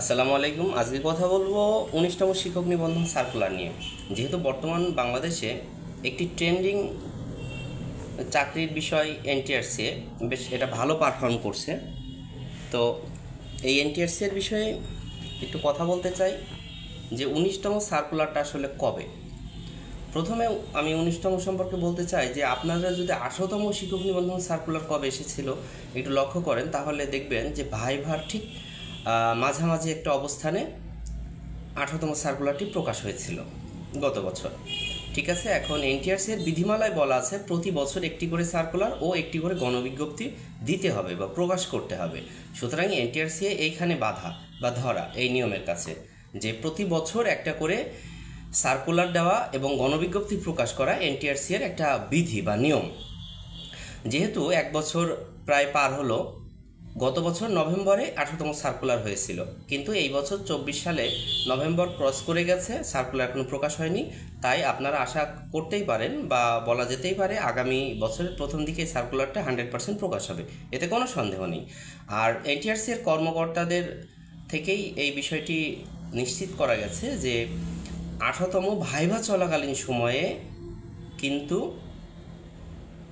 আসসালামু আলাইকুম। আজকে কথা বলবো ১৯তম শিক্ষক নিবন্ধন সার্কুলার নিয়ে। যেহেতু বর্তমান বাংলাদেশে একটি ট্রেন্ডিং চাকরির বিষয় এনটিআরসি বেশ এটা ভালো পারফর্ম করছে। তো এই এনটিআরসি এর বিষয়ে একটু কথা বলতে চাই যে ১৯তম সার্কুলারটা আসলে কবে। প্রথমে আমি ১৯তম সম্পর্কে বলতে চাই যে আপনারা যদি ১৮তম শিক্ষক নিবন্ধন সার্কুলার কবে এসেছিল একটু লক্ষ্য করেন, তাহলে দেখবেন যে ভাইভার ঠিক মাঝামাঝি একটা অবস্থানে ১৮তম সার্কুলারটি প্রকাশ হয়েছিল গত বছর। ঠিক আছে, এখন এনটিআরসি এর বিধিমালায় বলা আছে প্রতি বছর একটি করে সার্কুলার ও একটি করে গণবিজ্ঞপ্তি দিতে হবে বা প্রকাশ করতে হবে। সুতরাং এনটিআরসি এইখানে বাধা বা ধরা এই নিয়মের কাছে যে প্রতি বছর একটা করে সার্কুলার দেওয়া এবং গণবিজ্ঞপ্তি প্রকাশ করা এনটিআরসি এর একটা বিধি বা নিয়ম। যেহেতু এক বছর প্রায় পার হলো, গত বছর নভেম্বরে ১৮তম সার্কুলার হয়েছিল, কিন্তু এই বছর ২৪ সালে নভেম্বর ক্রস করে গেছে, সার্কুলার এখনো প্রকাশ হয়নি। তাই আপনারা আশা করতেই পারেন বা বলা যেতেই পারে আগামী বছরের প্রথম দিকে সার্কুলারটা 100% প্রকাশ হবে, এতে কোনো সন্দেহ নেই। আর এনটিআরসি এর কর্মকর্তাদের থেকেই এই বিষয়টি নিশ্চিত করা গেছে যে ১৮তম ভাইভা চলাকালীন সময়ে কিন্তু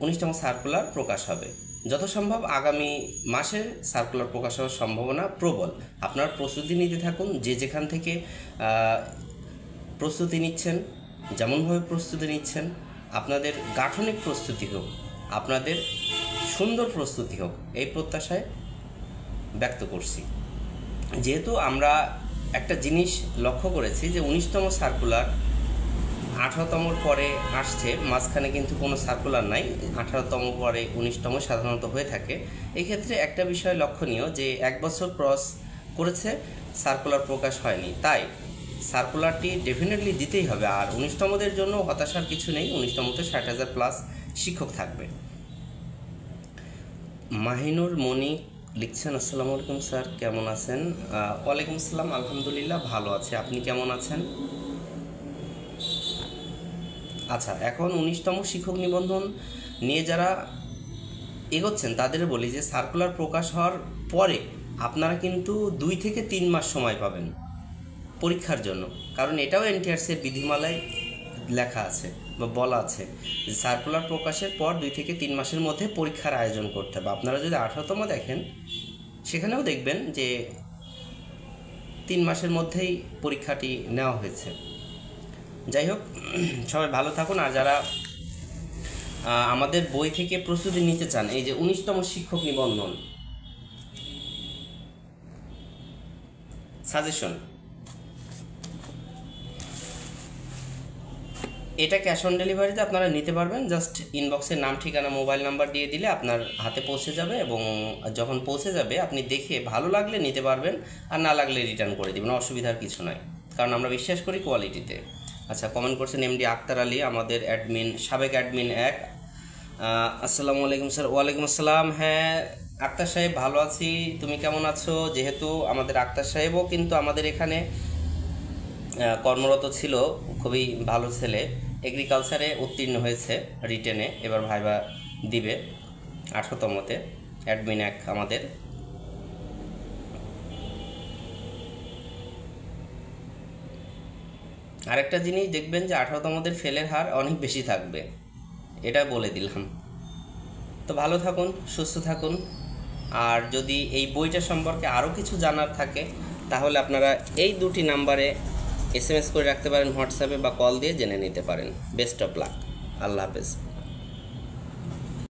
১৯তম সার্কুলার প্রকাশ হবে। যথাসম্ভব আগামী মাসে সার্কুলার প্রকাশ হওয়ার সম্ভাবনা প্রবল। আপনারা প্রস্তুতি নিতে থাকুন, যে যেখান থেকে প্রস্তুতি নিচ্ছেন, যেমনভাবে প্রস্তুতি নিচ্ছেন, আপনাদের গাঠনিক প্রস্তুতি হোক, আপনাদের সুন্দর প্রস্তুতি হোক, এই প্রত্যাশায় ব্যক্ত করছি। যেহেতু আমরা একটা জিনিস লক্ষ্য করেছি যে ১৯তম সার্কুলার ১৮তমর পরে আসছে, মাঝখানে কিন্তু কোনো সার্কুলার নাই। ১৮তম পরে ১৯তম সাধারণত হয়ে থাকে। এক্ষেত্রে একটা বিষয় লক্ষণীয় যে এক বছর ক্রস করেছে, সার্কুলার প্রকাশ হয়নি, তাই সার্কুলারটি ডেফিনেটলি দিতেই হবে। আর ১৯তমদের জন্য হতাশার কিছু নেই, ১৯তমতে ৬০,০০০+ শিক্ষক থাকবে। মাহিনুর মনি লিখছেন, আসসালামু আলাইকুম স্যার, কেমন আছেন? ওয়ালাইকুম আসসালাম, আলহামদুলিল্লাহ ভালো আছে, আপনি কেমন আছেন? আচ্ছা, এখন ১৯তম শিক্ষক নিবন্ধন নিয়ে যারা এগোচ্ছেন তাদের বলি যে সার্কুলার প্রকাশ হওয়ার পরে আপনারা কিন্তু ২ থেকে ৩ মাস সময় পাবেন পরীক্ষার জন্য। কারণ এটাও এনটিআরসি এর বিধিমালায় লেখা আছে বা বলা আছে যে সার্কুলার প্রকাশের পর ২ থেকে ৩ মাসের মধ্যে পরীক্ষার আয়োজন করতে হবে। আপনারা যদি ১৮তম দেখেন, সেখানেও দেখবেন যে ৩ মাসের মধ্যেই পরীক্ষাটি নেওয়া হয়েছে। যাই হোক, সবাই ভালো থাকুন। আর যারা আমাদের বই থেকে প্রস্তুতি নিতে চান, এই যে ১৯তম শিক্ষক নিবন্ধন সাজেশন, এটা ক্যাশ অন ডেলিভারিতে আপনারা নিতে পারবেন। জাস্ট ইনবক্সে নাম, ঠিকানা, মোবাইল নাম্বার দিয়ে দিলে আপনার হাতে পৌঁছে যাবে, এবং যখন পৌঁছে যাবে আপনি দেখে ভালো লাগলে নিতে পারবেন, আর না লাগলে রিটার্ন করে দেবেন, অসুবিধার কিছু নয়, কারণ আমরা বিশ্বাস করি কোয়ালিটিতে। আচ্ছা, কমেন্ট করছেন এমডি আক্তার আলী, আমাদের অ্যাডমিন, সাবেক অ্যাডমিন ১। আসসালামু আলাইকুম স্যার। ওয়ালাইকুম আসসালাম। হ্যাঁ আক্তার সাহেব, ভালো আছি, তুমি কেমন আছো? যেহেতু আমাদের আক্তার সাহেবও কিন্তু আমাদের এখানে কর্মরত ছিল, খুবই ভালো ছেলে, এগ্রিকালচারে উত্তীর্ণ হয়েছে রিটেনে, এবার ভাইবা দিবে ১৮তমতে, অ্যাডমিন ১ আমাদের। আরেকটা জিনিস দেখবেন যে ১৮তমদের ফেলের হার অনেক বেশি থাকবে, এটা বলে দিলাম। তো ভালো থাকুন, সুস্থ থাকুন। আর যদি এই বইটা সম্পর্কে আরও কিছু জানার থাকে তাহলে আপনারা এই ২টি নাম্বারে SMS করে রাখতে পারেন, হোয়াটসঅ্যাপে, বা কল দিয়ে জেনে নিতে পারেন। বেস্ট অফ লাক, আল্লাহ হাফেজ।